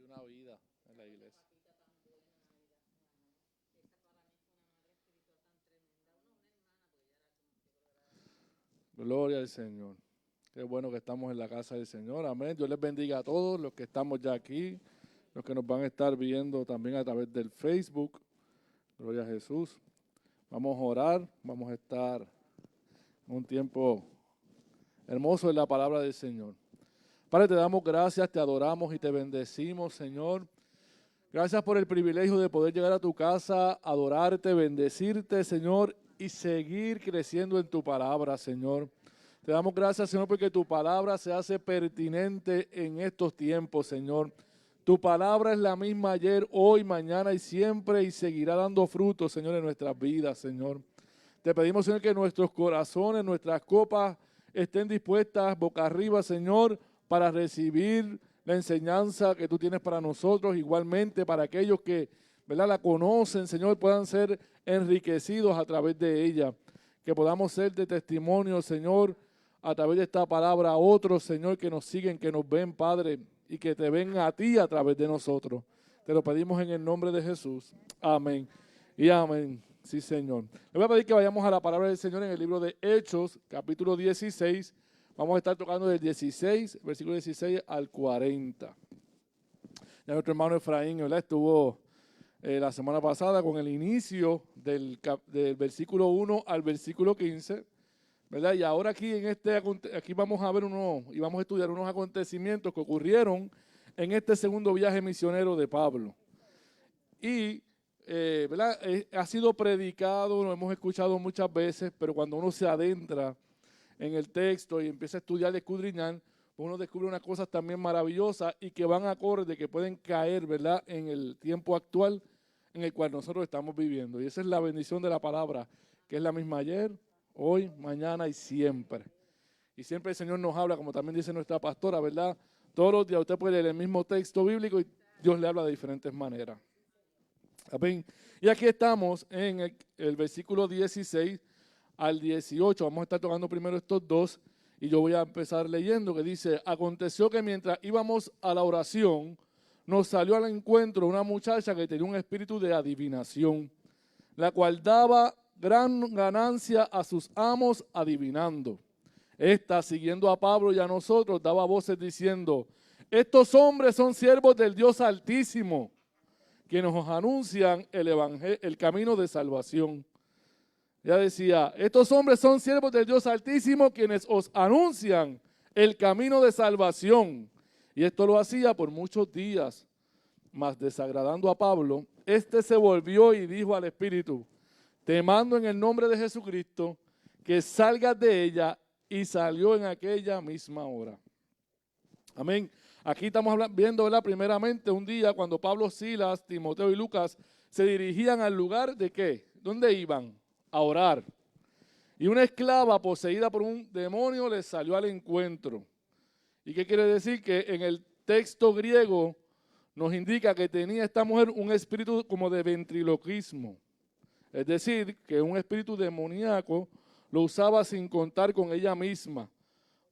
una vida en la iglesia. Gloria al Señor. Qué bueno que estamos en la casa del Señor. Amén. Dios les bendiga a todos los que estamos ya aquí, los que nos van a estar viendo también a través del Facebook. Gloria a Jesús. Vamos a orar, vamos a estar en un tiempo hermoso en la palabra del Señor. Padre, te damos gracias, te adoramos y te bendecimos, Señor. Gracias por el privilegio de poder llegar a tu casa, adorarte, bendecirte, Señor, y seguir creciendo en tu palabra, Señor. Te damos gracias, Señor, porque tu palabra se hace pertinente en estos tiempos, Señor. Tu palabra es la misma ayer, hoy, mañana y siempre, y seguirá dando frutos, Señor, en nuestras vidas, Señor. Te pedimos, Señor, que nuestros corazones, nuestras copas estén dispuestas boca arriba, Señor, para recibir la enseñanza que tú tienes para nosotros, igualmente para aquellos que, ¿verdad?, la conocen, Señor, puedan ser enriquecidos a través de ella, que podamos ser de testimonio, Señor, a través de esta palabra a otros, Señor, que nos siguen, que nos ven, Padre, y que te ven a ti a través de nosotros. Te lo pedimos en el nombre de Jesús. Amén y amén. Sí, Señor. Le voy a pedir que vayamos a la palabra del Señor en el libro de Hechos, capítulo 16. Vamos a estar tocando del 16, versículo 16 al 40. Ya nuestro hermano Efraín, ¿verdad?, estuvo la semana pasada con el inicio del versículo 1 al versículo 15, ¿verdad? Y ahora aquí aquí vamos a ver y vamos a estudiar unos acontecimientos que ocurrieron en este segundo viaje misionero de Pablo. Y ¿verdad?, ha sido predicado, lo hemos escuchado muchas veces, pero cuando uno se adentra en el texto y empieza a estudiar y escudriñar, uno descubre unas cosas también maravillosas y que van acorde, que pueden caer, ¿verdad?, en el tiempo actual en el cual nosotros estamos viviendo. Y esa es la bendición de la palabra, que es la misma ayer, hoy, mañana y siempre. Y siempre el Señor nos habla, como también dice nuestra pastora, ¿verdad? Todos los días usted puede leer el mismo texto bíblico y Dios le habla de diferentes maneras. Amén. Y aquí estamos en el versículo 16 al 18. Vamos a estar tocando primero estos dos y yo voy a empezar leyendo, que dice: aconteció que mientras íbamos a la oración, nos salió al encuentro una muchacha que tenía un espíritu de adivinación, la cual daba gran ganancia a sus amos adivinando. Esta, siguiendo a Pablo y a nosotros, daba voces diciendo: estos hombres son siervos del Dios Altísimo, que nos anuncian el camino de salvación. Ya decía: estos hombres son siervos del Dios Altísimo, quienes os anuncian el camino de salvación. Y esto lo hacía por muchos días, mas desagradando a Pablo, este se volvió y dijo al Espíritu: te mando en el nombre de Jesucristo que salgas de ella, y salió en aquella misma hora. Amén. Aquí estamos viendo, ¿verdad?, primeramente un día cuando Pablo, Silas, Timoteo y Lucas se dirigían al lugar de ¿qué? ¿Dónde iban? A orar. Y una esclava poseída por un demonio les salió al encuentro. ¿Y qué quiere decir? Que en el texto griego nos indica que tenía esta mujer un espíritu como de ventriloquismo. Es decir, que un espíritu demoníaco lo usaba sin contar con ella misma,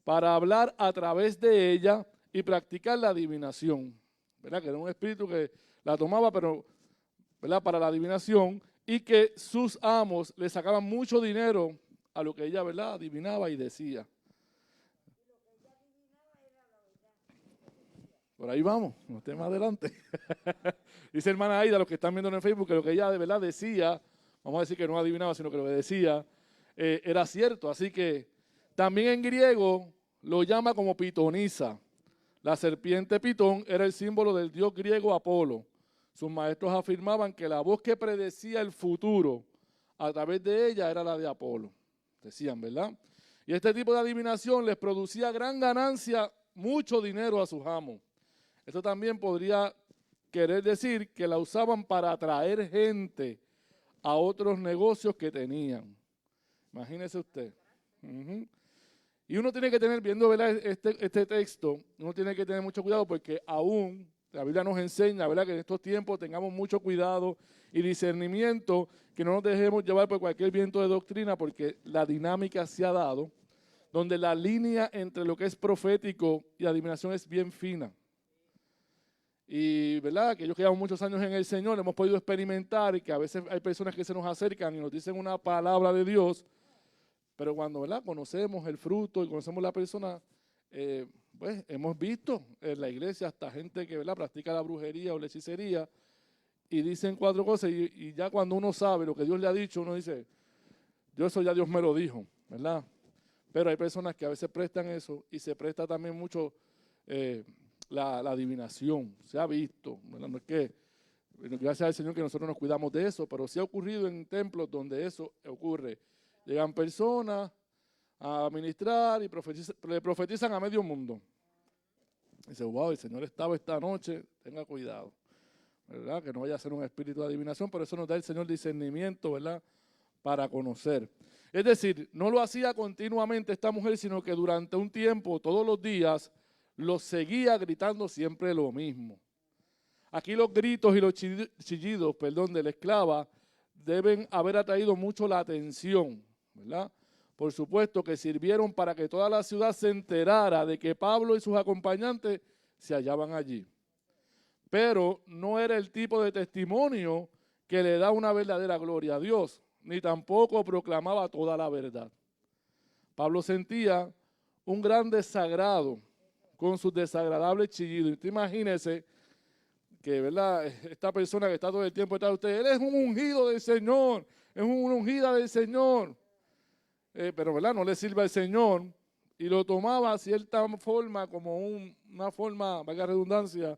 para hablar a través de ella y practicar la adivinación, ¿verdad? Que era un espíritu que la tomaba, pero, ¿verdad?, para la adivinación, y que sus amos le sacaban mucho dinero a lo que ella, ¿verdad?, adivinaba y decía. Por ahí vamos, no esté más adelante. Dice hermana Aida, los que están viendo en el Facebook, que lo que ella de verdad decía, vamos a decir que no adivinaba, sino que lo que decía era cierto. Así que también en griego lo llama como pitonisa. La serpiente Pitón era el símbolo del dios griego Apolo. Sus maestros afirmaban que la voz que predecía el futuro a través de ella era la de Apolo. Decían, ¿verdad? Y este tipo de adivinación les producía gran ganancia, mucho dinero a sus amos. Esto también podría querer decir que la usaban para atraer gente a otros negocios que tenían. Imagínese usted. Y uno tiene que tener, viendo, ¿verdad?, este texto, uno tiene que tener mucho cuidado, porque aún la Biblia nos enseña, ¿verdad?, que en estos tiempos tengamos mucho cuidado y discernimiento, que no nos dejemos llevar por cualquier viento de doctrina, porque la dinámica se ha dado, donde la línea entre lo que es profético y adivinación es bien fina. Y, ¿verdad? Aquellos que llevamos muchos años en el Señor hemos podido experimentar y que a veces hay personas que se nos acercan y nos dicen una palabra de Dios, pero cuando, ¿verdad? Conocemos el fruto y conocemos la persona, pues hemos visto en la iglesia hasta gente que, ¿verdad? Practica la brujería o la hechicería y dicen 4 cosas y ya cuando uno sabe lo que Dios le ha dicho, uno dice, yo eso ya Dios me lo dijo, ¿verdad? Pero hay personas que a veces prestan eso y se presta también mucho la adivinación, se ha visto, ¿verdad? No es que, gracias al Señor que nosotros nos cuidamos de eso, pero sí ha ocurrido en templos donde eso ocurre. Llegan personas a ministrar y le profetizan a medio mundo. Dice, wow, el Señor estaba esta noche, tenga cuidado, ¿verdad? Que no vaya a ser un espíritu de adivinación, pero eso nos da el Señor discernimiento, ¿verdad? Para conocer. Es decir, no lo hacía continuamente esta mujer, sino que durante un tiempo, todos los días, lo seguía gritando siempre lo mismo. Aquí los gritos y los chillidos, de la esclava deben haber atraído mucho la atención, ¿verdad? Por supuesto que sirvieron para que toda la ciudad se enterara de que Pablo y sus acompañantes se hallaban allí. Pero no era el tipo de testimonio que le da una verdadera gloria a Dios, ni tampoco proclamaba toda la verdad. Pablo sentía un gran desagrado con sus desagradables chillidos. Y usted imagínese que, ¿verdad? Esta persona que está todo el tiempo detrás de usted, él es un ungido del Señor, es una ungida del Señor. Pero, ¿verdad? No le sirve al Señor. Y lo tomaba a cierta forma, como una forma, valga la redundancia,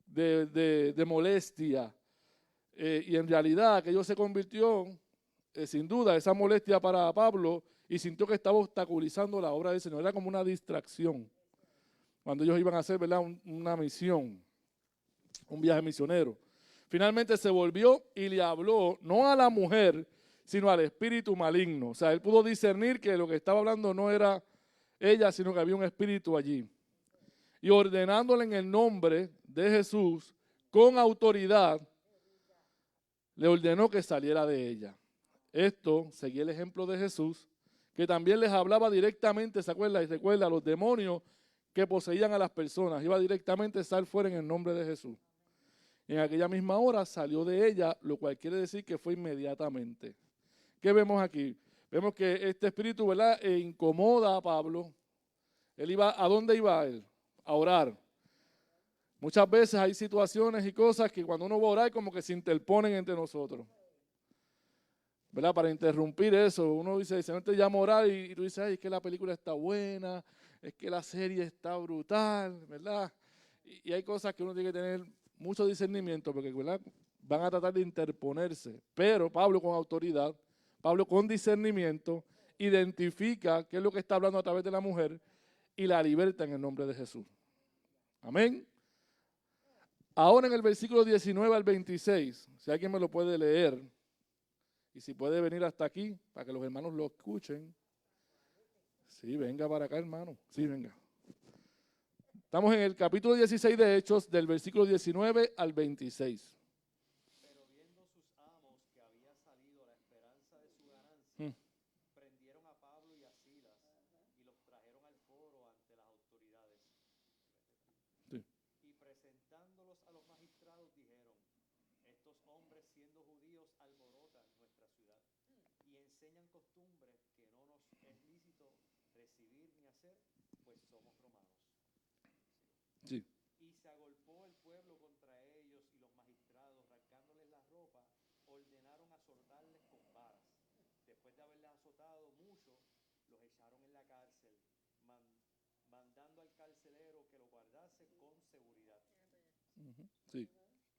de molestia. Y en realidad aquello se convirtió, sin duda, esa molestia para Pablo, y sintió que estaba obstaculizando la obra del Señor. Era como una distracción. Cuando ellos iban a hacer, ¿verdad? Una misión, un viaje misionero. Finalmente se volvió y le habló, no a la mujer, sino al espíritu maligno. O sea, él pudo discernir que lo que estaba hablando no era ella, sino que había un espíritu allí. Y ordenándole en el nombre de Jesús, con autoridad, le ordenó que saliera de ella. Esto seguía el ejemplo de Jesús, que también les hablaba directamente, ¿se acuerda? Y recuerda, a los demonios que poseían a las personas. Iba directamente a sal fuera en el nombre de Jesús. En aquella misma hora salió de ella, lo cual quiere decir que fue inmediatamente. ¿Qué vemos aquí? Vemos que este espíritu, ¿verdad? Incomoda a Pablo. Él iba, ¿a dónde iba él? A orar. Muchas veces hay situaciones y cosas que cuando uno va a orar como que se interponen entre nosotros, ¿verdad? Para interrumpir eso, uno dice, el Señor te llama a orar y tú dices, ay, es que la película está buena, es que la serie está brutal, ¿verdad? Y hay cosas que uno tiene que tener mucho discernimiento porque, ¿verdad? Van a tratar de interponerse. Pero Pablo con autoridad, Pablo con discernimiento, identifica qué es lo que está hablando a través de la mujer y la liberta en el nombre de Jesús. Amén. Ahora en el versículo 19 al 26, si alguien me lo puede leer, y si puede venir hasta aquí, para que los hermanos lo escuchen. Sí, venga para acá, hermano. Sí, venga. Estamos en el capítulo 16 de Hechos, del versículo 19 al 26. Pero viendo sus amos que había salido la esperanza de su ganancia, prendieron a Pablo y a Silas y los trajeron al foro ante las autoridades. Sí. Y presentándolos a los magistrados dijeron, estos hombres siendo judíos alborotan nuestra ciudad y enseñan costumbres que no nos es lícito recibir ni hacer, pues somos romanos. Sí. Y se agolpó el pueblo contra ellos y los magistrados, rasgándoles la ropa, ordenaron azotarles con varas. Después de haberles azotado mucho, los echaron en la cárcel, mandando al carcelero que lo guardase con seguridad. Sí.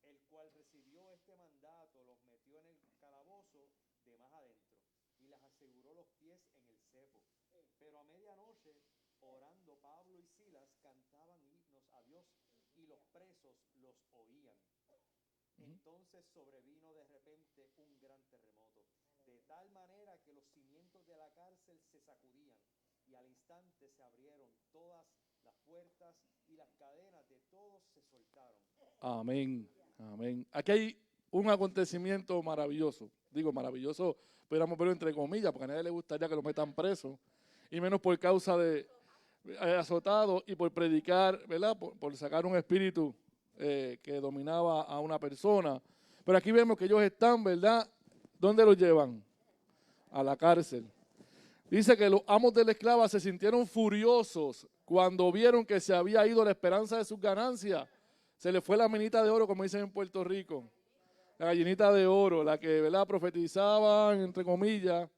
El cual recibió este mandato, los metió en el calabozo de más adentro y les aseguró los pies en el cepo. Pero a medianoche, orando, Pablo y Silas cantaban himnos a Dios y los presos los oían. Entonces sobrevino de repente un gran terremoto, de tal manera que los cimientos de la cárcel se sacudían y al instante se abrieron todas las puertas y las cadenas de todos se soltaron. Amén. Amén. Aquí hay un acontecimiento maravilloso. Digo maravilloso, podríamos verlo entre comillas, porque a nadie le gustaría que lo metan preso. Y menos por causa de azotado y por predicar, ¿verdad? Por sacar un espíritu que dominaba a una persona. Pero aquí vemos que ellos están, ¿verdad? ¿Dónde los llevan? A la cárcel. Dice que los amos de la esclava se sintieron furiosos cuando vieron que se había ido la esperanza de sus ganancias. Se les fue la minita de oro, como dicen en Puerto Rico. La gallinita de oro, la que, ¿verdad?, profetizaban, entre comillas.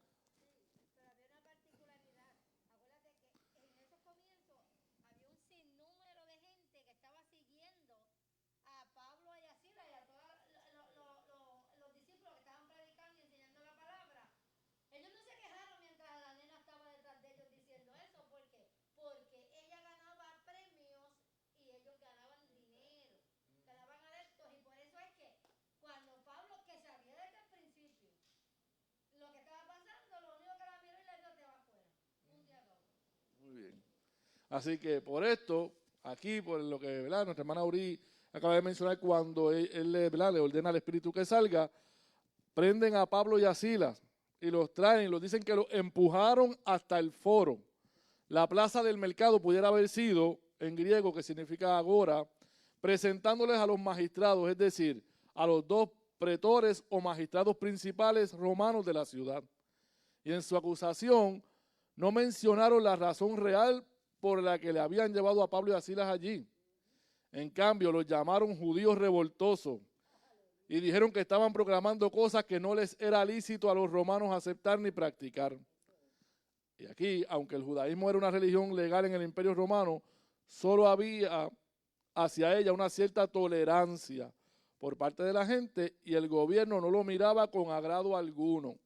Así que por esto, aquí, por lo que, ¿verdad?, nuestra hermana Uri acaba de mencionar, cuando él ¿verdad?, le ordena al Espíritu que salga, prenden a Pablo y a Silas y los traen, y los dicen que los empujaron hasta el foro. La plaza del mercado pudiera haber sido, en griego, que significa agora, presentándoles a los magistrados, es decir, a los dos pretores o magistrados principales romanos de la ciudad. Y en su acusación no mencionaron la razón real por la que le habían llevado a Pablo y a Silas allí. En cambio, los llamaron judíos revoltosos y dijeron que estaban proclamando cosas que no les era lícito a los romanos aceptar ni practicar. Y aquí, aunque el judaísmo era una religión legal en el Imperio Romano, solo había hacia ella una cierta tolerancia por parte de la gente y el gobierno no lo miraba con agrado alguno.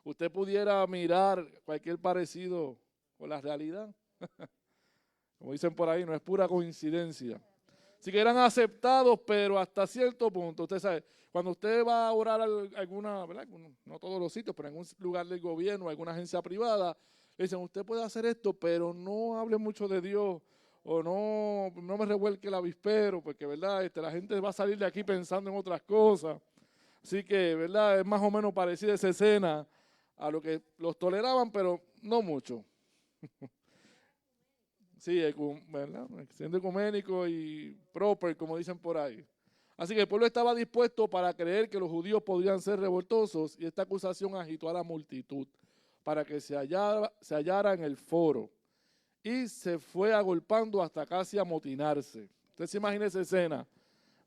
Usted pudiera mirar cualquier parecido con la realidad. Como dicen por ahí, no es pura coincidencia. Así que eran aceptados, pero hasta cierto punto. Usted sabe, cuando usted va a orar a alguna, ¿verdad?, no todos los sitios, pero en algún lugar del gobierno, alguna agencia privada, le dicen, usted puede hacer esto, pero no hable mucho de Dios, o no me revuelque el avispero, porque, ¿verdad?, la gente va a salir de aquí pensando en otras cosas. Así que, ¿verdad?, es más o menos parecida esa escena a lo que los toleraban, pero no mucho. Sí, ¿verdad?, siendo ecuménico y proper, como dicen por ahí. Así que el pueblo estaba dispuesto para creer que los judíos podrían ser revoltosos y esta acusación agitó a la multitud para que se hallara en el foro y se fue agolpando hasta casi amotinarse. Usted se imagina esa escena.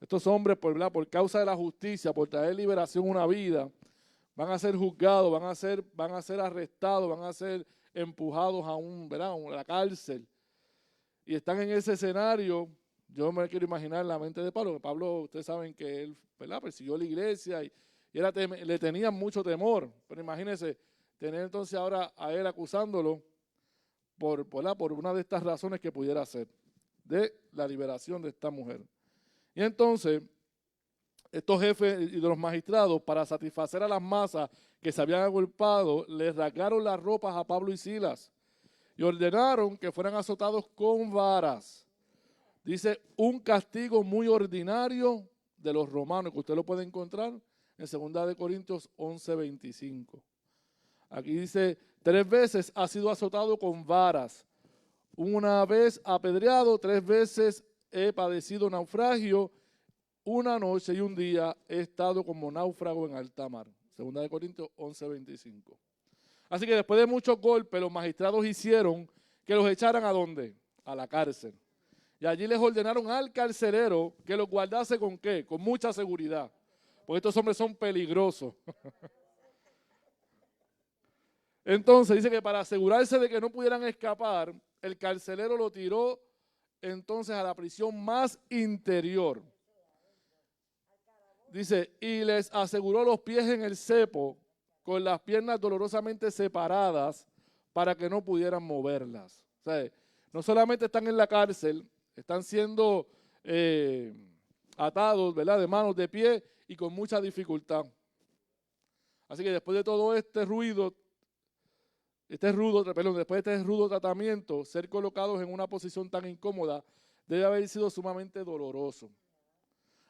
Estos hombres, por causa de la justicia, por traer liberación a una vida, van a ser juzgados, van a ser arrestados, van a ser empujados a la cárcel. Y están en ese escenario. Yo me quiero imaginar la mente de Pablo. Pablo, ustedes saben que él, ¿verdad?, persiguió la iglesia y le tenían mucho temor. Pero imagínense, tener entonces ahora a él acusándolo por una de estas razones que pudiera ser, de la liberación de esta mujer. Y entonces, estos jefes y de los magistrados, para satisfacer a las masas que se habían agolpado, les rasgaron las ropas a Pablo y Silas y ordenaron que fueran azotados con varas. Dice, un castigo muy ordinario de los romanos, que usted lo puede encontrar en 2 Corintios 11:25. Aquí dice, 3 veces ha sido azotado con varas, una vez apedreado, 3 veces he padecido naufragio, una noche y un día he estado como náufrago en alta mar. 2 Corintios 11:25. Así que después de muchos golpes, los magistrados hicieron que los echaran ¿a dónde? A la cárcel. Y allí les ordenaron al carcelero que los guardase ¿con qué? Con mucha seguridad. Porque estos hombres son peligrosos. Entonces dice que para asegurarse de que no pudieran escapar, el carcelero lo tiró entonces a la prisión más interior. Dice, y les aseguró los pies en el cepo, con las piernas dolorosamente separadas, para que no pudieran moverlas. O sea, no solamente están en la cárcel, están siendo atados, ¿verdad?, de manos, de pies y con mucha dificultad. Así que después de todo después de este rudo tratamiento, ser colocados en una posición tan incómoda debe haber sido sumamente doloroso.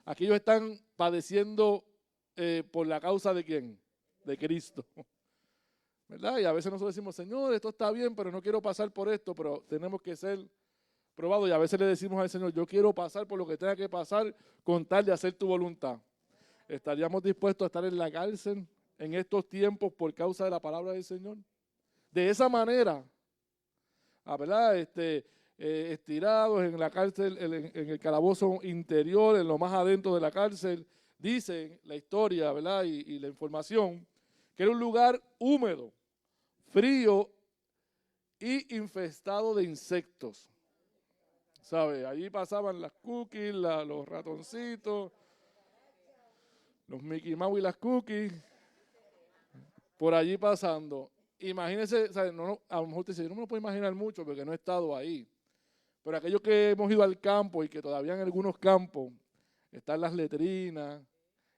Aquí ellos están padeciendo por la causa de ¿quién? De Cristo. ¿Verdad? Y a veces nosotros decimos, Señor, esto está bien, pero no quiero pasar por esto, pero tenemos que ser probado, y a veces le decimos al Señor, yo quiero pasar por lo que tenga que pasar con tal de hacer tu voluntad. ¿Estaríamos dispuestos a estar en la cárcel en estos tiempos por causa de la palabra del Señor? De esa manera, ¿verdad? Estirados en la cárcel, en el calabozo interior, en lo más adentro de la cárcel, dice la historia, ¿verdad? Y la información, que era un lugar húmedo, frío y infestado de insectos. ¿Sabe? Allí pasaban las cookies, los ratoncitos, los Mickey Mouse y las cookies, por allí pasando. Imagínense, ¿sabe? No, a lo mejor te dice, no me lo puedo imaginar mucho porque no he estado ahí. Pero aquellos que hemos ido al campo y que todavía en algunos campos están las letrinas,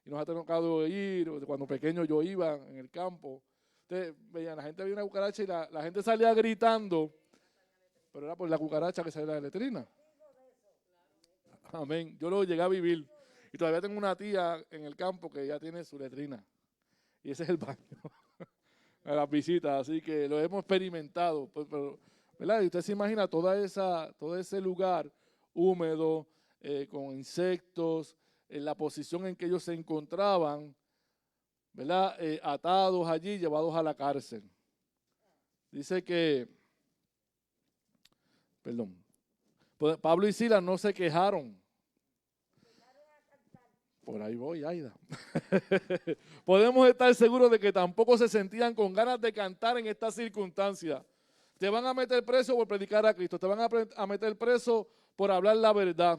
y nos ha tocado ir, cuando pequeño yo iba en el campo, ustedes veían, la gente veía una cucaracha y la gente salía gritando, pero era por la cucaracha que salía de la letrina. Amén. Yo lo llegué a vivir. Y todavía tengo una tía en el campo que ya tiene su letrina. Y ese es el baño. A las visitas. Así que lo hemos experimentado. Pero, ¿verdad? Y usted se imagina todo ese lugar húmedo, con insectos, en la posición en que ellos se encontraban, ¿verdad? Atados allí, llevados a la cárcel. Dice que, perdón, Pablo y Silas no se quejaron. Por ahí voy, Aida. Podemos estar seguros de que tampoco se sentían con ganas de cantar en esta circunstancia. Te van a meter preso por predicar a Cristo, te van a meter preso por hablar la verdad.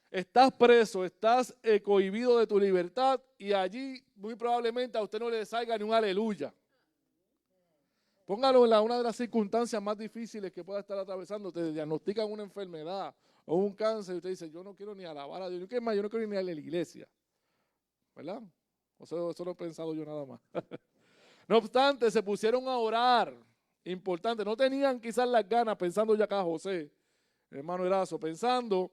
Estás preso, estás cohibido de tu libertad y allí muy probablemente a usted no le salga ni un aleluya. Póngalo en una de las circunstancias más difíciles que pueda estar atravesando. Te diagnostican una enfermedad o un cáncer y usted dice, yo no quiero ni alabar a Dios. ¿Qué más? Yo no quiero ni ir a la iglesia. ¿Verdad? Eso lo he pensado yo nada más. No obstante, se pusieron a orar. Importante. No tenían quizás las ganas, pensando ya acá José, hermano Erazo, pensando,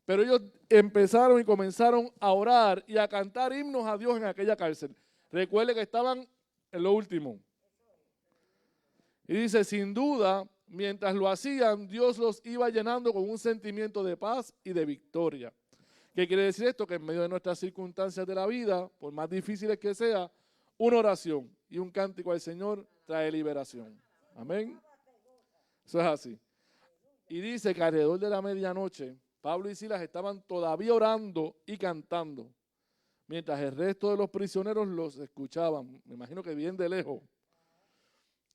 pero ellos empezaron y comenzaron a orar y a cantar himnos a Dios en aquella cárcel. Recuerde que estaban en lo último. Y dice, sin duda, mientras lo hacían, Dios los iba llenando con un sentimiento de paz y de victoria. ¿Qué quiere decir esto? Que en medio de nuestras circunstancias de la vida, por más difíciles que sea, una oración y un cántico al Señor trae liberación. Amén. Eso es así. Y dice que alrededor de la medianoche, Pablo y Silas estaban todavía orando y cantando, mientras el resto de los prisioneros los escuchaban. Me imagino que bien de lejos.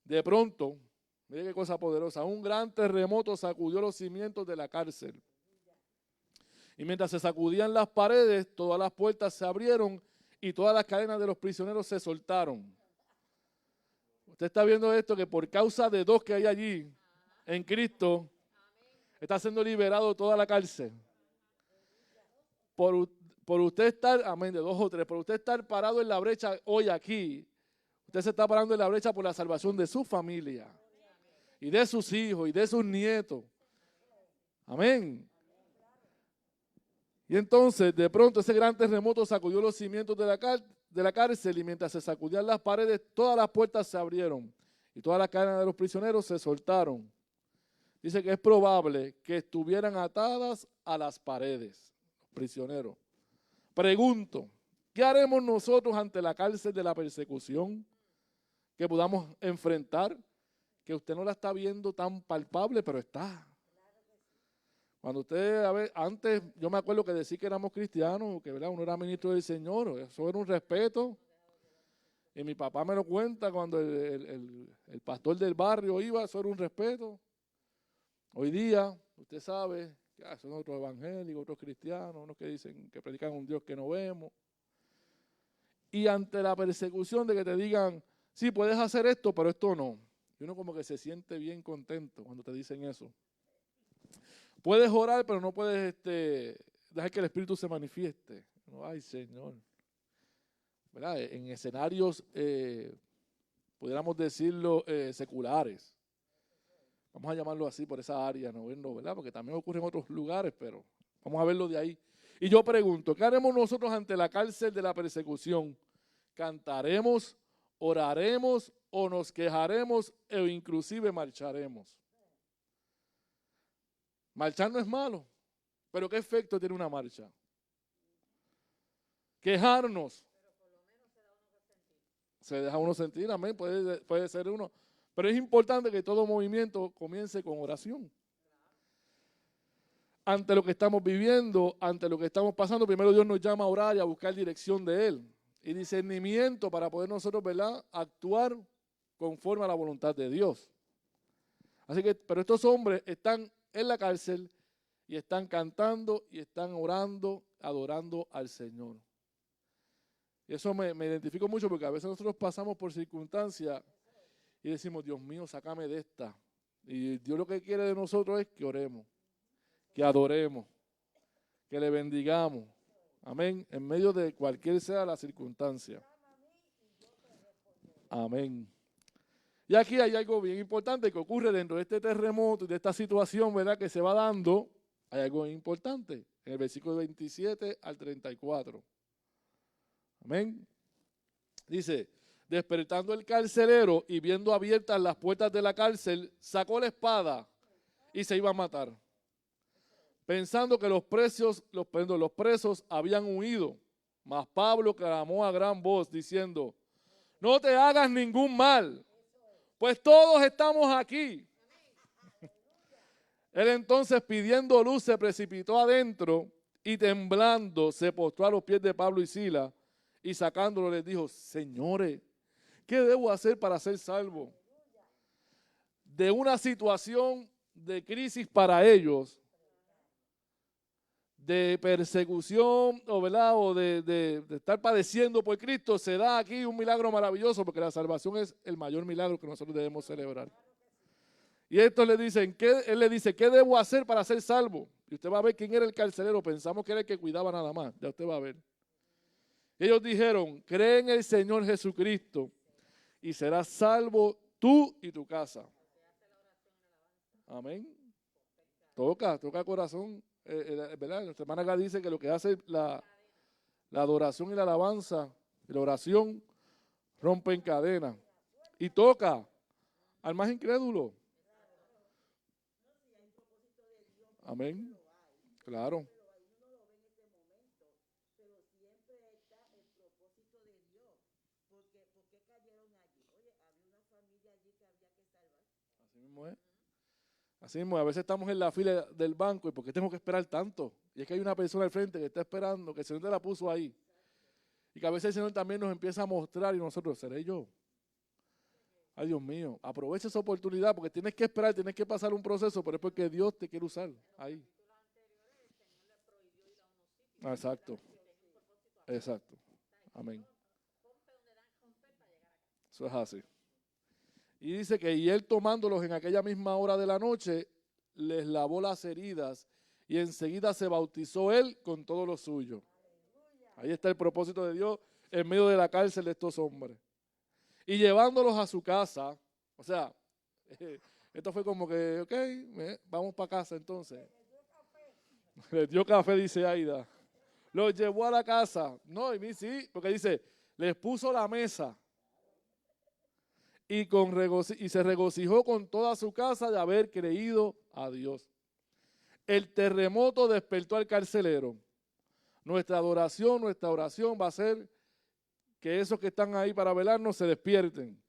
De pronto, mire qué cosa poderosa, un gran terremoto sacudió los cimientos de la cárcel. Y mientras se sacudían las paredes, todas las puertas se abrieron y todas las cadenas de los prisioneros se soltaron. Usted está viendo esto, que por causa de dos que hay allí, en Cristo, está siendo liberado toda la cárcel. Por usted estar, amén, de dos o tres, por usted estar parado en la brecha hoy aquí, usted se está parando en la brecha por la salvación de su familia y de sus hijos y de sus nietos. Amén. Y entonces, de pronto, ese gran terremoto sacudió los cimientos de la cárcel y mientras se sacudían las paredes, todas las puertas se abrieron y todas las cadenas de los prisioneros se soltaron. Dice que es probable que estuvieran atadas a las paredes, los prisioneros. Pregunto, ¿qué haremos nosotros ante la cárcel de la persecución que podamos enfrentar? Que usted no la está viendo tan palpable, pero está. Cuando usted, a ver, antes yo me acuerdo que decía que éramos cristianos, que ¿verdad? Uno era ministro del Señor, eso era un respeto. Y mi papá me lo cuenta cuando el pastor del barrio iba, eso era un respeto. Hoy día, usted sabe, que son otros evangélicos, otros cristianos, unos que dicen que predican un Dios que no vemos. Y ante la persecución de que te digan, sí, puedes hacer esto, pero esto no. Y uno como que se siente bien contento cuando te dicen eso. Puedes orar, pero no puedes dejar que el Espíritu se manifieste. No, ay, Señor. ¿Verdad? En escenarios, pudiéramos decirlo, seculares. Vamos a llamarlo así por esa área, ¿no? ¿Verdad? Porque también ocurre en otros lugares, pero vamos a verlo de ahí. Y yo pregunto, ¿qué haremos nosotros ante la cárcel de la persecución? ¿Cantaremos, oraremos o nos quejaremos o inclusive marcharemos? Marchar no es malo, pero ¿qué efecto tiene una marcha? Quejarnos. Se deja uno sentir, amén, puede ser uno. Pero es importante que todo movimiento comience con oración. Ante lo que estamos viviendo, ante lo que estamos pasando, primero Dios nos llama a orar y a buscar dirección de Él. Y discernimiento para poder nosotros, ¿verdad?, actuar conforme a la voluntad de Dios. Así que, pero estos hombres están en la cárcel y están cantando y están orando, adorando al Señor. Y eso me identifico mucho porque a veces nosotros pasamos por circunstancias y decimos, Dios mío, sácame de esta. Y Dios lo que quiere de nosotros es que oremos, que adoremos, que le bendigamos. Amén. En medio de cualquier sea la circunstancia. Amén. Y aquí hay algo bien importante que ocurre dentro de este terremoto y de esta situación, ¿verdad?, que se va dando. Hay algo importante en el versículo 27 al 34. Amén. Dice, despertando el carcelero y viendo abiertas las puertas de la cárcel, sacó la espada y se iba a matar, pensando que los presos habían huido. Mas Pablo clamó a gran voz diciendo, no te hagas ningún mal, pues todos estamos aquí. Él entonces, pidiendo luz, se precipitó adentro y temblando se postró a los pies de Pablo y Silas y sacándolo les dijo, señores, ¿qué debo hacer para ser salvo? De una situación de crisis para ellos, de persecución o de estar padeciendo por Cristo, se da aquí un milagro maravilloso porque la salvación es el mayor milagro que nosotros debemos celebrar. Y estos le dicen, él le dice, ¿qué debo hacer para ser salvo? Y usted va a ver quién era el carcelero, pensamos que era el que cuidaba nada más, ya usted va a ver. Ellos dijeron, cree en el Señor Jesucristo y serás salvo tú y tu casa. Amén. Toca corazón. ¿Verdad? Nuestra hermana acá dice que lo que hace la adoración y la alabanza y la oración rompen cadenas. Y toca al más incrédulo. Amén. Claro. Así mismo es. Así mismo, a veces estamos en la fila del banco y ¿por qué tengo que esperar tanto? Y es que hay una persona al frente que está esperando, que el Señor te la puso ahí. Y que a veces el Señor también nos empieza a mostrar y nosotros, ¿seré yo? Ay, Dios mío, aprovecha esa oportunidad porque tienes que esperar, tienes que pasar un proceso, pero es porque Dios te quiere usar ahí. Exacto. Exacto. Amén. Eso es así. Y dice que y él tomándolos en aquella misma hora de la noche, les lavó las heridas y enseguida se bautizó él con todo lo suyo. Ahí está el propósito de Dios en medio de la cárcel de estos hombres. Y llevándolos a su casa, o sea, esto fue como que, ok, vamos para casa entonces. Les dio café, dice Aida. Los llevó a la casa. No, y mí sí, porque dice, les puso la mesa. Y se regocijó con toda su casa de haber creído a Dios. El terremoto despertó al carcelero. Nuestra adoración, nuestra oración va a ser que esos que están ahí para velarnos se despierten.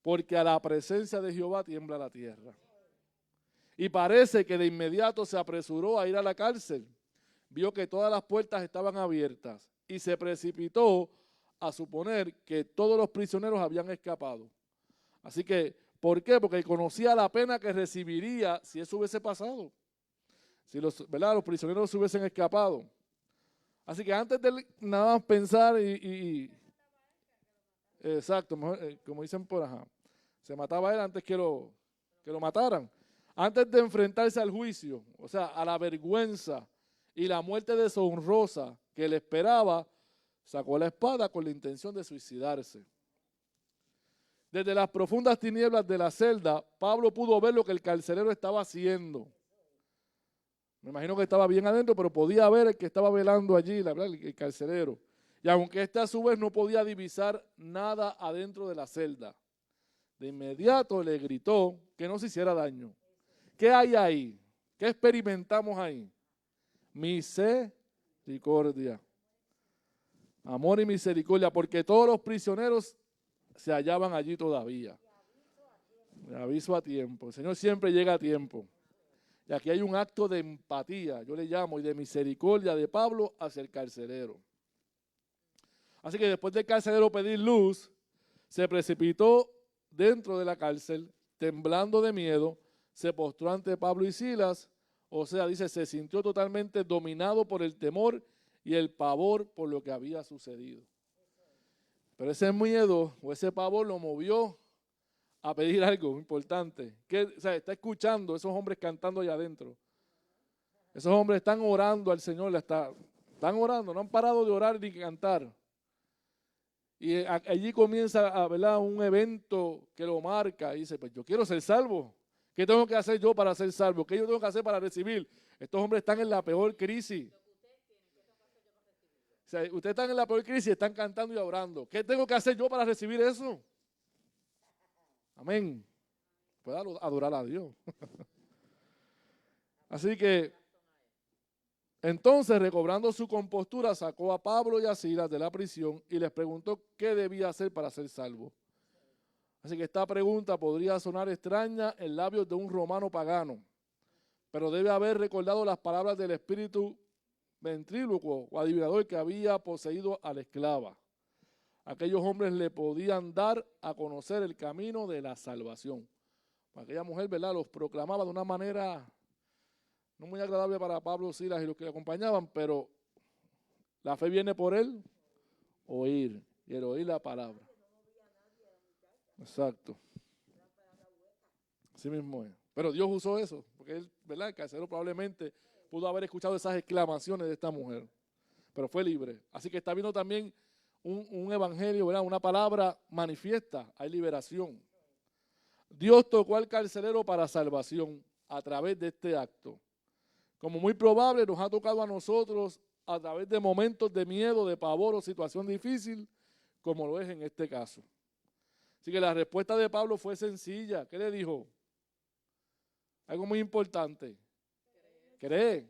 Porque a la presencia de Jehová tiembla la tierra. Y parece que de inmediato se apresuró a ir a la cárcel. Vio que todas las puertas estaban abiertas y se precipitó a suponer que todos los prisioneros habían escapado. Así que, ¿por qué? Porque conocía la pena que recibiría si eso hubiese pasado. Si los prisioneros se hubiesen escapado. Así que antes de nada más pensar exacto, mejor, como dicen por acá, se mataba él antes que lo mataran. Antes de enfrentarse al juicio, o sea, a la vergüenza y la muerte deshonrosa que le esperaba, sacó la espada con la intención de suicidarse. Desde las profundas tinieblas de la celda, Pablo pudo ver lo que el carcelero estaba haciendo. Me imagino que estaba bien adentro, pero podía ver el que estaba velando allí, el carcelero. Y aunque este a su vez no podía divisar nada adentro de la celda, de inmediato le gritó que no se hiciera daño. ¿Qué hay ahí? ¿Qué experimentamos ahí? Misericordia. Amor y misericordia, porque todos los prisioneros se hallaban allí todavía. Aviso a tiempo. El Señor siempre llega a tiempo. Y aquí hay un acto de empatía, yo le llamo, y de misericordia de Pablo hacia el carcelero. Así que después del carcelero pedir luz, se precipitó dentro de la cárcel, temblando de miedo, se postró ante Pablo y Silas, o sea, dice, se sintió totalmente dominado por el temor y el pavor por lo que había sucedido. Pero ese miedo o ese pavor lo movió a pedir algo importante. O sea, está escuchando esos hombres cantando allá adentro. Esos hombres están orando al Señor, están orando, no han parado de orar ni cantar. Y allí comienza a ver un evento que lo marca y dice, pues yo quiero ser salvo. ¿Qué tengo que hacer yo para ser salvo? ¿Qué yo tengo que hacer para recibir? Estos hombres están en la peor crisis. O sea, ustedes están en la peor crisis, están cantando y orando. ¿Qué tengo que hacer yo para recibir eso? Amén. Pueda adorar a Dios. Así que, entonces, recobrando su compostura, sacó a Pablo y a Silas de la prisión y les preguntó qué debía hacer para ser salvo. Así que esta pregunta podría sonar extraña en labios de un romano pagano, pero debe haber recordado las palabras del espíritu ventrílocuo o adivinador que había poseído a la esclava. Aquellos hombres le podían dar a conocer el camino de la salvación. Aquella mujer, ¿verdad?, los proclamaba de una manera no muy agradable para Pablo, Silas y los que le acompañaban, pero la fe viene por el oír, y el oír la palabra. Exacto. Así mismo es. Pero Dios usó eso, porque él, ¿verdad?, el carcelero probablemente pudo haber escuchado esas exclamaciones de esta mujer, pero fue libre. Así que está viendo también un evangelio, ¿verdad?, una palabra manifiesta, hay liberación. Dios tocó al carcelero para salvación a través de este acto. Como muy probable nos ha tocado a nosotros a través de momentos de miedo, de pavor o situación difícil, como lo es en este caso. Así que la respuesta de Pablo fue sencilla. ¿Qué le dijo? Algo muy importante. Cree.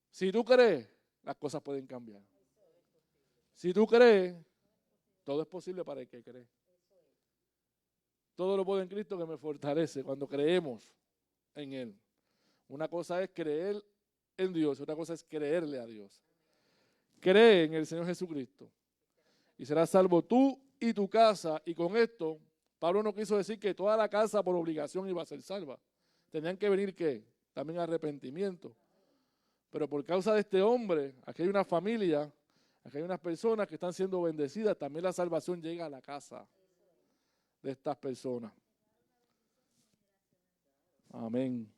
Si tú crees, las cosas pueden cambiar. Si tú crees, todo es posible para el que cree. Todo lo puedo en Cristo que me fortalece cuando creemos en Él. Una cosa es creer en Dios, otra cosa es creerle a Dios. Cree en el Señor Jesucristo y serás salvo tú y tu casa. Y con esto, Pablo no quiso decir que toda la casa por obligación iba a ser salva. Tenían que venir, ¿qué? También arrepentimiento. Pero por causa de este hombre, aquí hay una familia, aquí hay unas personas que están siendo bendecidas, también la salvación llega a la casa de estas personas. Amén.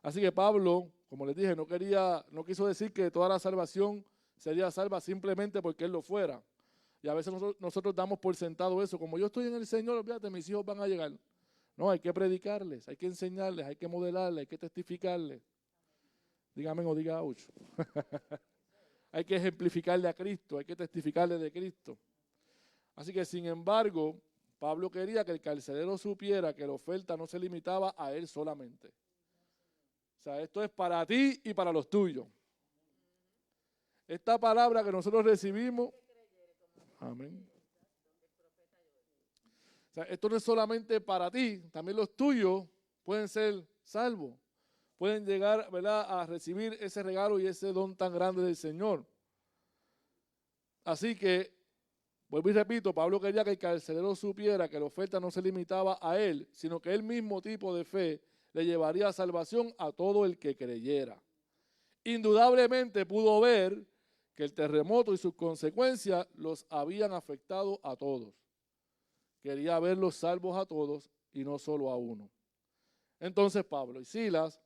Así que Pablo, como les dije, no quiso decir que toda la salvación sería salva simplemente porque él lo fuera. Y a veces nosotros damos por sentado eso. Como yo estoy en el Señor, olvídate, mis hijos van a llegar. No, hay que predicarles, hay que enseñarles, hay que modelarles, hay que testificarles. Dígame o diga ouch. Hay que ejemplificarle a Cristo, hay que testificarle de Cristo. Así que, sin embargo, Pablo quería que el carcelero supiera que la oferta no se limitaba a él solamente. O sea, esto es para ti y para los tuyos. Esta palabra que nosotros recibimos, amén. O sea, esto no es solamente para ti, también los tuyos pueden ser salvos. Pueden llegar, ¿verdad?, a recibir ese regalo y ese don tan grande del Señor. Así que, vuelvo y repito, Pablo quería que el carcelero supiera que la oferta no se limitaba a él, sino que el mismo tipo de fe le llevaría a salvación a todo el que creyera. Indudablemente pudo ver que el terremoto y sus consecuencias los habían afectado a todos. Quería verlos salvos a todos y no solo a uno. Entonces Pablo y Silas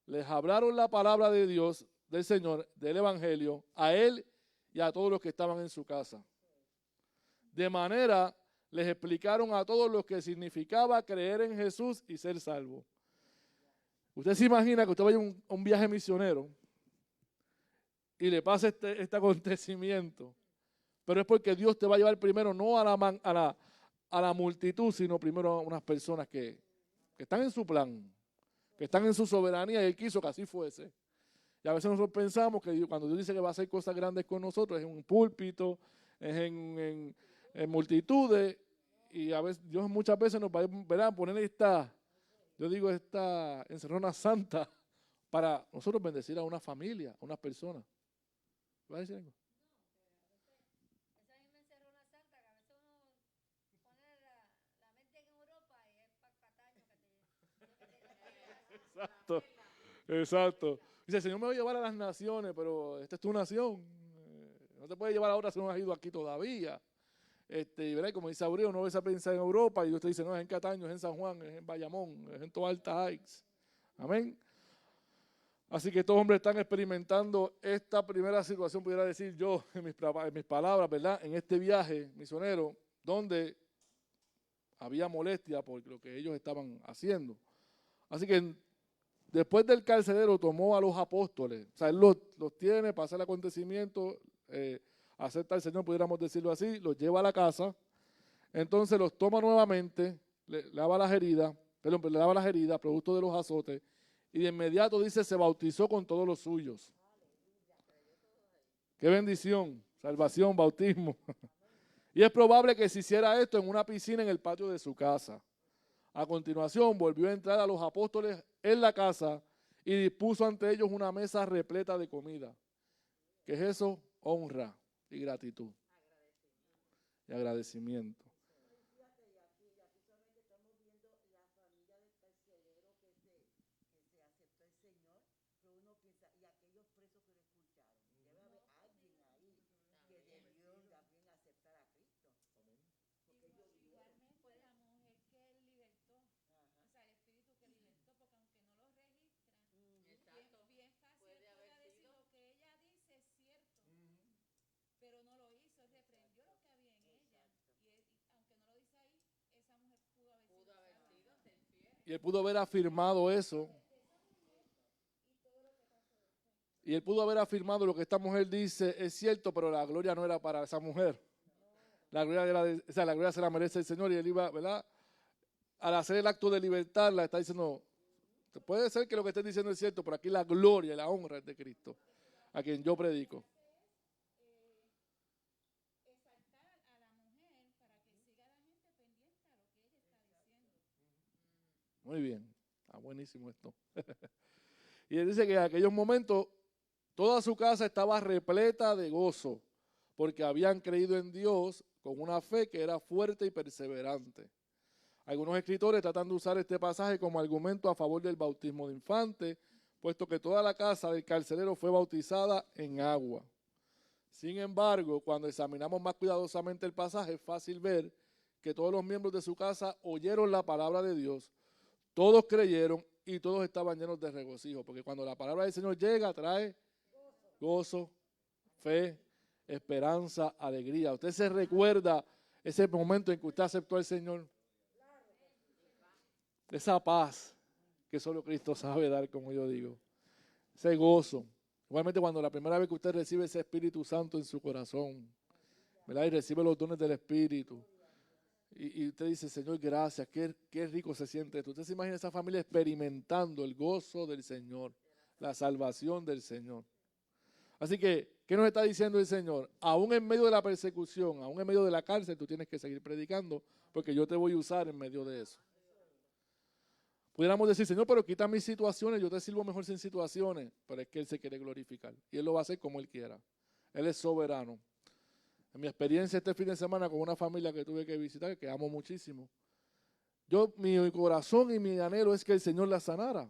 les hablaron la palabra de Dios, del Señor, del Evangelio, a él y a todos los que estaban en su casa. De manera, les explicaron a todos lo que significaba creer en Jesús y ser salvo. Usted se imagina que usted vaya a un viaje misionero y le pasa este acontecimiento, pero es porque Dios te va a llevar primero no a la multitud, sino primero a unas personas que están en su plan, que están en su soberanía y Él quiso que así fuese. Y a veces nosotros pensamos que cuando Dios dice que va a hacer cosas grandes con nosotros, es en un púlpito, es en multitudes, y a veces Dios muchas veces nos va a poner esta encerrona santa para nosotros bendecir a una familia, a unas personas. ¿Va a decir algo? Exacto, exacto. Dice, el Señor me va a llevar a las naciones, pero esta es tu nación. No te puede llevar a otra si no has ido aquí todavía. Y ¿verdad? Como dice Abreu, no ves a pensar en Europa y usted dice, no, es en Cataño, es en San Juan, es en Bayamón, es en toda Alta Heights. Amén. Así que estos hombres están experimentando esta primera situación, pudiera decir yo, en mis palabras, ¿verdad? En este viaje misionero, donde había molestia por lo que ellos estaban haciendo. Así que después del carcelero tomó a los apóstoles, o sea, él los tiene, pasa el acontecimiento, acepta al Señor, pudiéramos decirlo así, los lleva a la casa, entonces los toma nuevamente, le lava las heridas, producto de los azotes, y de inmediato dice, se bautizó con todos los suyos. Qué bendición, salvación, bautismo. Y es probable que se hiciera esto en una piscina en el patio de su casa. A continuación volvió a entrar a los apóstoles en la casa y dispuso ante ellos una mesa repleta de comida. ¿Qué es eso? Honra y gratitud y agradecimiento. Y él pudo haber afirmado eso. Y él pudo haber afirmado lo que esta mujer dice es cierto, pero la gloria no era para esa mujer. La gloria se la merece el Señor y él iba, ¿verdad? Al hacer el acto de libertad, la está diciendo, puede ser que lo que estés diciendo es cierto, pero aquí la gloria y la honra es de Cristo, a quien yo predico. Muy bien, está buenísimo esto. Y él dice que en aquellos momentos toda su casa estaba repleta de gozo, porque habían creído en Dios con una fe que era fuerte y perseverante. Algunos escritores tratan de usar este pasaje como argumento a favor del bautismo de infante, puesto que toda la casa del carcelero fue bautizada en agua. Sin embargo, cuando examinamos más cuidadosamente el pasaje, es fácil ver que todos los miembros de su casa oyeron la palabra de Dios, todos creyeron y todos estaban llenos de regocijo, porque cuando la palabra del Señor llega, trae gozo, fe, esperanza, alegría. Usted se recuerda ese momento en que usted aceptó al Señor. Esa paz que solo Cristo sabe dar, como yo digo. Ese gozo. Igualmente cuando la primera vez que usted recibe ese Espíritu Santo en su corazón, ¿verdad? Y recibe los dones del Espíritu. Y usted dice, Señor, gracias, qué rico se siente esto. Usted se imagina esa familia experimentando el gozo del Señor, la salvación del Señor. Así que, ¿qué nos está diciendo el Señor? Aún en medio de la persecución, aún en medio de la cárcel, tú tienes que seguir predicando, porque yo te voy a usar en medio de eso. Pudiéramos decir, Señor, pero quita mis situaciones, yo te sirvo mejor sin situaciones, pero es que Él se quiere glorificar y Él lo va a hacer como Él quiera. Él es soberano. En mi experiencia este fin de semana con una familia que tuve que visitar, que amo muchísimo, mi corazón y mi anhelo es que el Señor la sanara.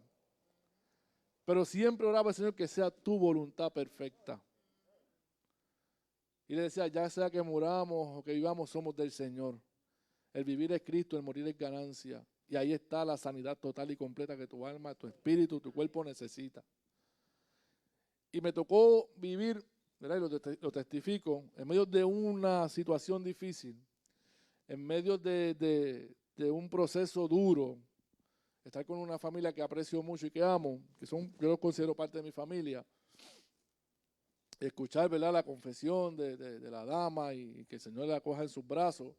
Pero siempre oraba al Señor que sea tu voluntad perfecta. Y le decía, ya sea que muramos o que vivamos, somos del Señor. El vivir es Cristo, el morir es ganancia. Y ahí está la sanidad total y completa que tu alma, tu espíritu, tu cuerpo necesita. Y me tocó vivir, ¿verdad? Y lo testifico, en medio de una situación difícil, en medio de un proceso duro, estar con una familia que aprecio mucho y que amo, yo los considero parte de mi familia, escuchar, ¿verdad?, la confesión de la dama y que el Señor la acoja en sus brazos.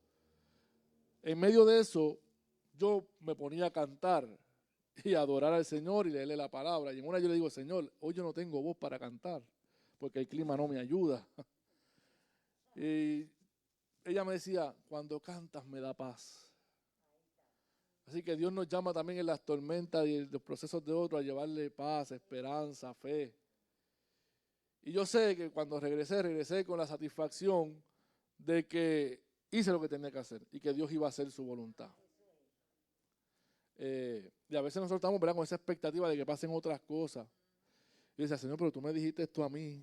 En medio de eso, yo me ponía a cantar y adorar al Señor y leerle la palabra. Y en una yo le digo, Señor, hoy yo no tengo voz para cantar porque el clima no me ayuda. Y ella me decía, cuando cantas me da paz. Así que Dios nos llama también en las tormentas y en los procesos de otros a llevarle paz, esperanza, fe. Y yo sé que cuando regresé con la satisfacción de que hice lo que tenía que hacer y que Dios iba a hacer su voluntad. Y a veces nosotros estamos, ¿verdad?, con esa expectativa de que pasen otras cosas. Y dice, Señor, pero tú me dijiste esto a mí,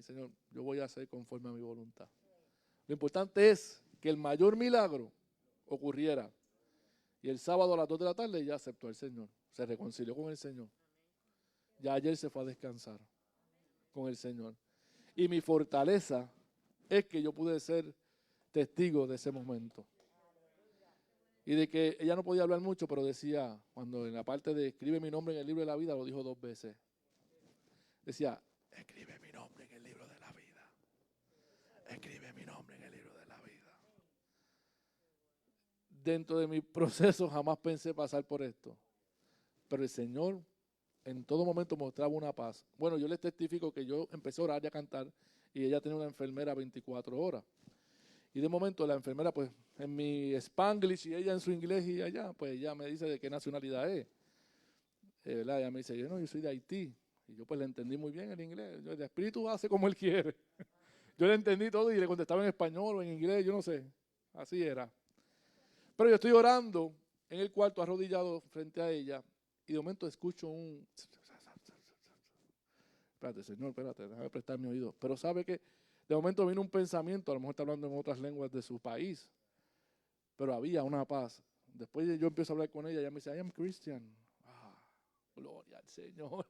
Señor, yo voy a hacer conforme a mi voluntad. Lo importante es que el mayor milagro ocurriera. Y el sábado a las 2 de la tarde ya aceptó al Señor, se reconcilió con el Señor. Ya ayer se fue a descansar con el Señor. Y mi fortaleza es que yo pude ser testigo de ese momento. Y de que ella no podía hablar mucho, pero decía, cuando en la parte de escribe mi nombre en el libro de la vida, lo dijo 2 veces. Decía, escribe mi nombre en el libro de la vida. Escribe mi nombre en el libro de la vida. Dentro de mi proceso jamás pensé pasar por esto. Pero el Señor en todo momento mostraba una paz. Bueno, yo les testifico que yo empecé a orar y a cantar y ella tenía una enfermera 24 horas. Y de momento la enfermera, pues, en mi Spanglish y ella en su inglés y allá, pues ella me dice de qué nacionalidad es. ¿Verdad? Ella me dice, yo soy de Haití. Y yo pues le entendí muy bien el inglés. El Espíritu hace como Él quiere. Yo le entendí todo y le contestaba en español o en inglés, yo no sé. Así era. Pero yo estoy orando en el cuarto arrodillado frente a ella y de momento escucho un... Espérate, Señor, espérate, déjame prestar mi oído. Pero sabe que de momento vino un pensamiento, a lo mejor está hablando en otras lenguas de su país, pero había una paz. Después yo empiezo a hablar con ella, ella me dice, I am Christian. Gloria al Señor.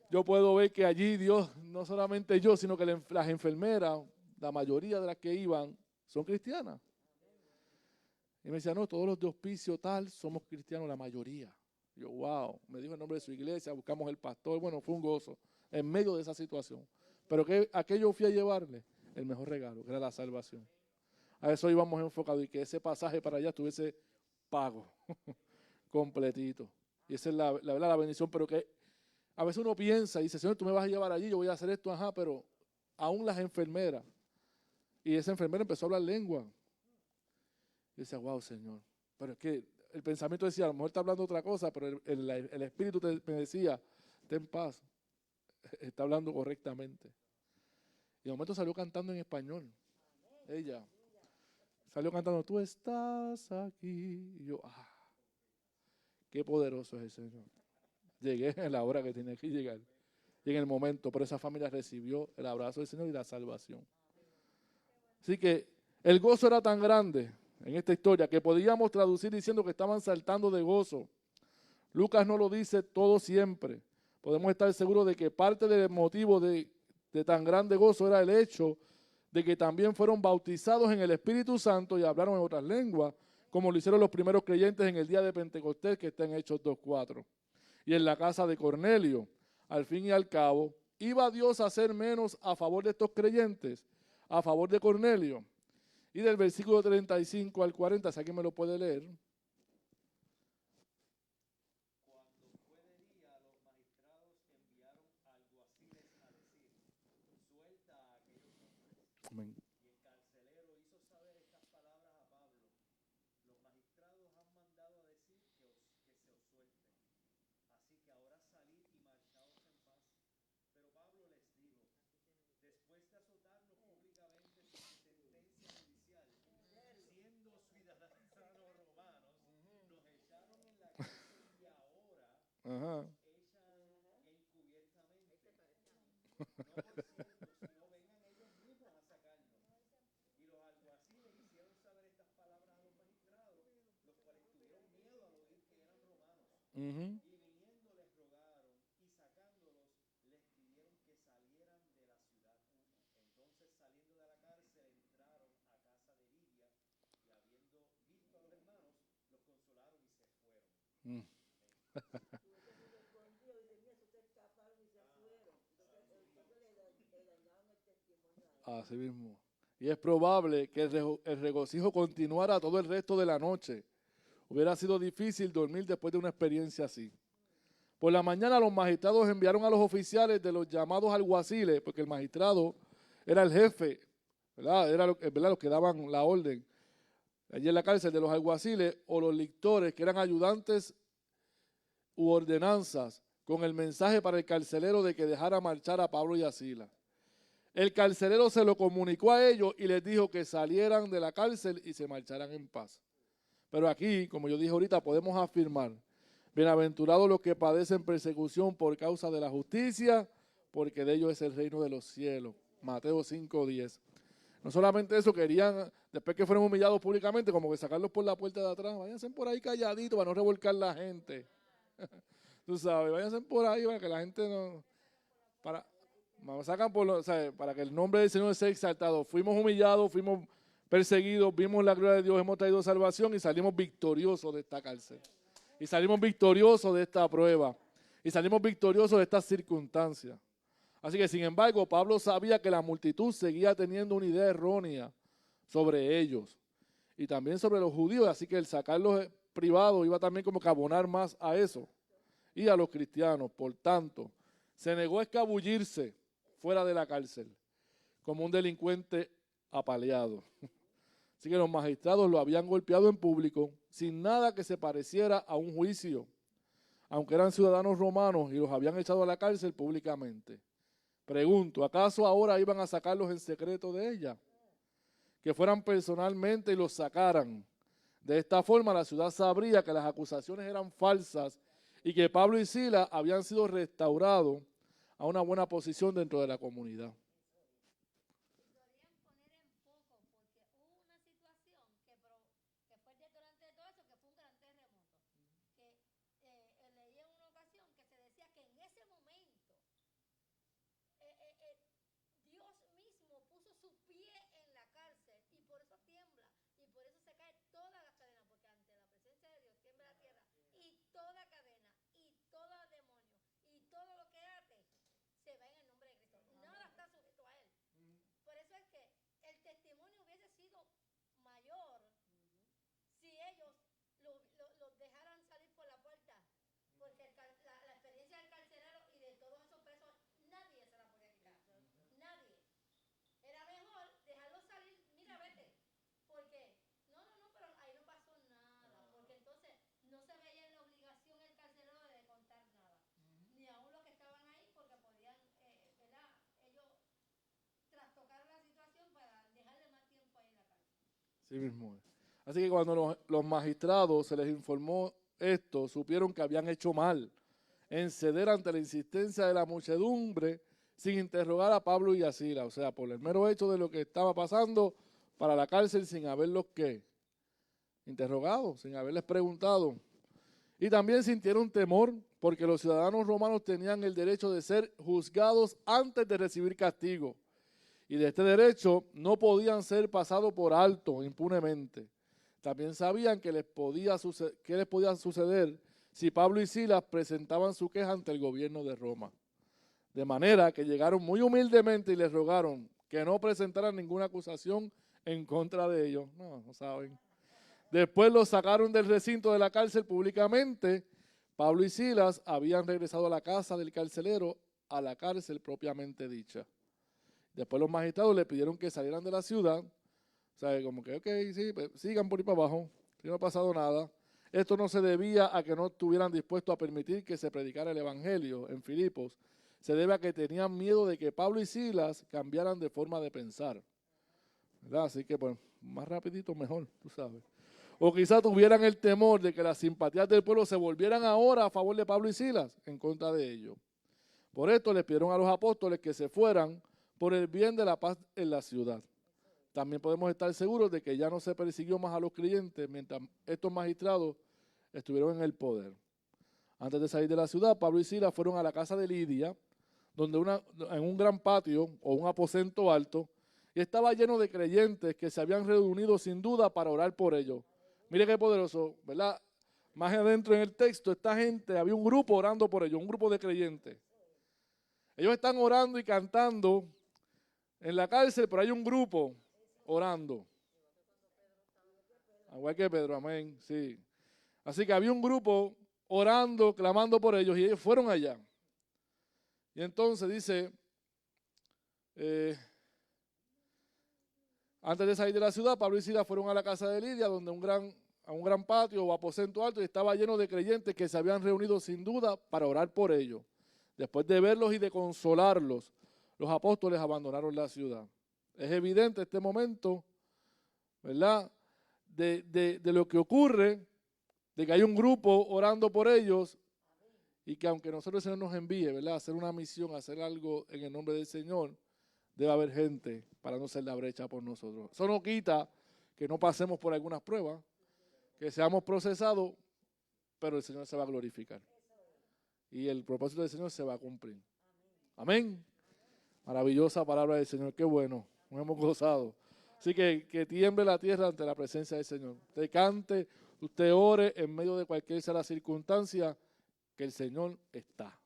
Yo puedo ver que allí Dios, no solamente yo, sino que las enfermeras, la mayoría de las que iban, son cristianas. Y me decía, no, todos los de hospicio tal, somos cristianos, la mayoría. Y yo, wow, me dijo el nombre de su iglesia, buscamos el pastor, bueno, fue un gozo en medio de esa situación. Pero ¿a qué yo fui a llevarle? El mejor regalo, que era la salvación. A eso íbamos enfocados y que ese pasaje para allá estuviese pago, completito. Y esa es la bendición, pero que a veces uno piensa y dice, Señor, tú me vas a llevar allí, yo voy a hacer esto, pero aún las enfermeras, y esa enfermera empezó a hablar lengua. Y decía, wow, Señor, pero es que el pensamiento decía, a lo mejor está hablando otra cosa, pero el Espíritu me decía, ten paz, está hablando correctamente. Y de momento salió cantando en español, ella. Salió cantando, tú estás aquí. Y yo, qué poderoso es el Señor. Llegué en la hora que tenía que llegar. Y en el momento, pero esa familia recibió el abrazo del Señor y la salvación. Así que el gozo era tan grande en esta historia que podíamos traducir diciendo que estaban saltando de gozo. Lucas no lo dice todo siempre. Podemos estar seguros de que parte del motivo de tan grande gozo era el hecho de que también fueron bautizados en el Espíritu Santo y hablaron en otras lenguas, como lo hicieron los primeros creyentes en el día de Pentecostés, que está en Hechos 2:4. Y en la casa de Cornelio, al fin y al cabo, ¿iba Dios a hacer menos a favor de estos creyentes, a favor de Cornelio? Y del versículo 35 al 40, si alguien me lo puede leer. Cuando fue de día, los magistrados enviaron alguaciles a decir, suelta a aquellos hombres. Amén. Y el carcelero hizo saber estas palabras a Pablo. Los magistrados han mandado a decir que se os suelte. Así que ahora salid y marchaos en paz. Pero Pablo les dijo, después de azotarnos públicamente sin sentencia judicial, siendo ciudadanos romanos, nos echaron en la cárcel y ahora Ajá. nos echan encubiertamente. No por cierto, sino vengan ellos mismos a sacarnos. Y los alguaciles hicieron saber estas palabras a los magistrados, los cuales tuvieron miedo al oír que eran romanos. Uh-huh. Y viniendo les rogaron y sacándolos les pidieron que salieran de la ciudad. Entonces saliendo de la cárcel entraron a casa de Lidia y habiendo visto a los hermanos los consolaron y se fueron. Así mismo. Y es probable que el regocijo continuara todo el resto de la noche. Hubiera sido difícil dormir después de una experiencia así. Por la mañana los magistrados enviaron a los oficiales de los llamados alguaciles, porque el magistrado era el jefe, ¿verdad? Era ¿verdad? Los que daban la orden. Allí en la cárcel de los alguaciles o los lictores, que eran ayudantes u ordenanzas, con el mensaje para el carcelero de que dejara marchar a Pablo y a Silas. El carcelero se lo comunicó a ellos y les dijo que salieran de la cárcel y se marcharan en paz. Pero aquí, como yo dije ahorita, podemos afirmar: bienaventurados los que padecen persecución por causa de la justicia, porque de ellos es el reino de los cielos. Mateo 5:10. No solamente eso, querían, después que fueron humillados públicamente, como que sacarlos por la puerta de atrás. Váyanse por ahí calladitos para no revolcar la gente. Tú sabes, váyanse por ahí para que la gente no... sacan por para que el nombre del Señor sea exaltado. Fuimos humillados, fuimos perseguidos, vimos la gloria de Dios, hemos traído salvación y salimos victoriosos de esta cárcel. Y salimos victoriosos de esta prueba. Y salimos victoriosos de estas circunstancias. Así que, sin embargo, Pablo sabía que la multitud seguía teniendo una idea errónea sobre ellos. Y también sobre los judíos. Así que el sacarlos privados iba también como que a abonar más a eso. Y a los cristianos. Por tanto, se negó a escabullirse fuera de la cárcel como un delincuente apaleado. Así que los magistrados lo habían golpeado en público sin nada que se pareciera a un juicio, aunque eran ciudadanos romanos y los habían echado a la cárcel públicamente. Pregunto, ¿acaso ahora iban a sacarlos en secreto de ella? Que fueran personalmente y los sacaran. De esta forma la ciudad sabría que las acusaciones eran falsas y que Pablo y Silas habían sido restaurados a una buena posición dentro de la comunidad. Sí mismo es. Así que cuando los magistrados se les informó esto, supieron que habían hecho mal en ceder ante la insistencia de la muchedumbre sin interrogar a Pablo y a Silas. O sea, por el mero hecho de lo que estaba pasando para la cárcel sin haberlos ¿qué? Interrogado, sin haberles preguntado. Y también sintieron temor porque los ciudadanos romanos tenían el derecho de ser juzgados antes de recibir castigo. Y de este derecho no podían ser pasados por alto impunemente. También sabían que les podía suceder si Pablo y Silas presentaban su queja ante el gobierno de Roma. De manera que llegaron muy humildemente y les rogaron que no presentaran ninguna acusación en contra de ellos. No saben. Después los sacaron del recinto de la cárcel públicamente. Pablo y Silas habían regresado a la casa del carcelero, a la cárcel propiamente dicha. Después los magistrados le pidieron que salieran de la ciudad. O sea, como que, ok, sí, pues, sigan por ahí para abajo, si no ha pasado nada. Esto no se debía a que no estuvieran dispuestos a permitir que se predicara el evangelio en Filipos. Se debe a que tenían miedo de que Pablo y Silas cambiaran de forma de pensar. ¿Verdad? Así que, pues, más rapidito mejor, tú sabes. O quizás tuvieran el temor de que las simpatías del pueblo se volvieran ahora a favor de Pablo y Silas, en contra de ellos. Por esto les pidieron a los apóstoles que se fueran por el bien de la paz en la ciudad. También podemos estar seguros de que ya no se persiguió más a los creyentes mientras estos magistrados estuvieron en el poder. Antes de salir de la ciudad, Pablo y Silas fueron a la casa de Lidia, donde en un gran patio o un aposento alto, y estaba lleno de creyentes que se habían reunido sin duda para orar por ellos. Mire qué poderoso, ¿verdad? Más adentro en el texto, esta gente, había un grupo orando por ellos, un grupo de creyentes. Ellos están orando y cantando en la cárcel, pero hay un grupo orando. Igual que Pedro, amén, sí. Así que había un grupo orando, clamando por ellos, y ellos fueron allá. Y entonces dice, antes de salir de la ciudad, Pablo y Silas fueron a la casa de Lidia, donde a un gran patio o aposento alto, y estaba lleno de creyentes que se habían reunido sin duda para orar por ellos. Después de verlos y de consolarlos, los apóstoles abandonaron la ciudad. Es evidente este momento, ¿verdad?, de lo que ocurre, de que hay un grupo orando por ellos, y que aunque nosotros el Señor nos envíe, ¿verdad?, a hacer una misión, a hacer algo en el nombre del Señor, debe haber gente para no ser la brecha por nosotros. Eso no quita que no pasemos por algunas pruebas, que seamos procesados, pero el Señor se va a glorificar. Y el propósito del Señor se va a cumplir. Amén. Maravillosa palabra del Señor. Qué bueno. Nos hemos gozado. Así que tiemble la tierra ante la presencia del Señor. Usted cante, usted ore en medio de cualquier sea la circunstancia, que el Señor está.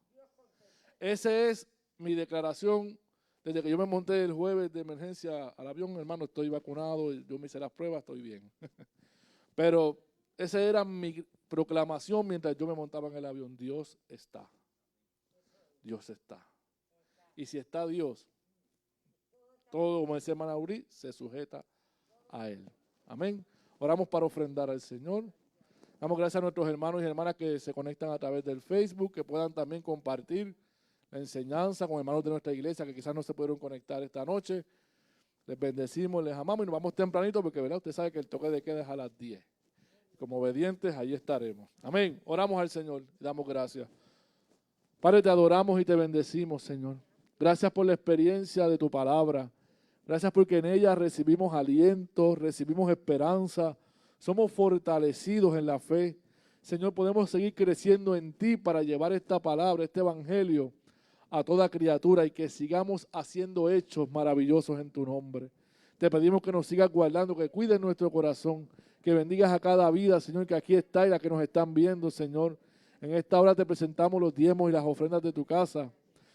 Esa es mi declaración. Desde que yo me monté el jueves de emergencia al avión, hermano, estoy vacunado, yo me hice las pruebas, estoy bien. Pero esa era mi proclamación mientras yo me montaba en el avión. Dios está. Dios está. Y si está Dios, todo, como decía hermana Uri, se sujeta a Él. Amén. Oramos para ofrendar al Señor. Damos gracias a nuestros hermanos y hermanas que se conectan a través del Facebook, que puedan también compartir la enseñanza con hermanos de nuestra iglesia que quizás no se pudieron conectar esta noche. Les bendecimos, les amamos y nos vamos tempranito porque, ¿verdad?, usted sabe que el toque de queda es a las 10. Como obedientes, ahí estaremos. Amén. Oramos al Señor y damos gracias. Padre, te adoramos y te bendecimos, Señor. Gracias por la experiencia de tu palabra. Gracias porque en ella recibimos aliento, recibimos esperanza. Somos fortalecidos en la fe. Señor, podemos seguir creciendo en ti para llevar esta palabra, este evangelio a toda criatura y que sigamos haciendo hechos maravillosos en tu nombre. Te pedimos que nos sigas guardando, que cuides nuestro corazón, que bendigas a cada vida, Señor, que aquí está y la que nos están viendo, Señor. En esta hora te presentamos los diezmos y las ofrendas de tu casa.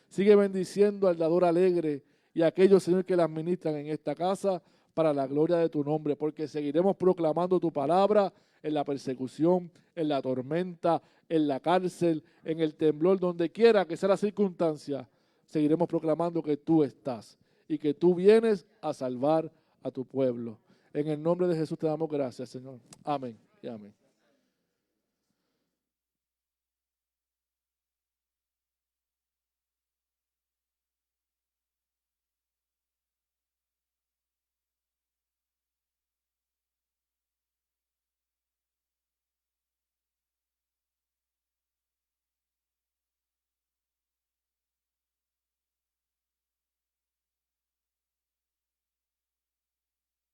Sigue bendiciendo al dador alegre y a aquellos, Señor, que la administran en esta casa para la gloria de tu nombre, porque seguiremos proclamando tu palabra en la persecución, en la tormenta, en la cárcel, en el temblor, donde quiera que sea la circunstancia, seguiremos proclamando que tú estás y que tú vienes a salvar a tu pueblo. En el nombre de Jesús te damos gracias, Señor. Amén y amén.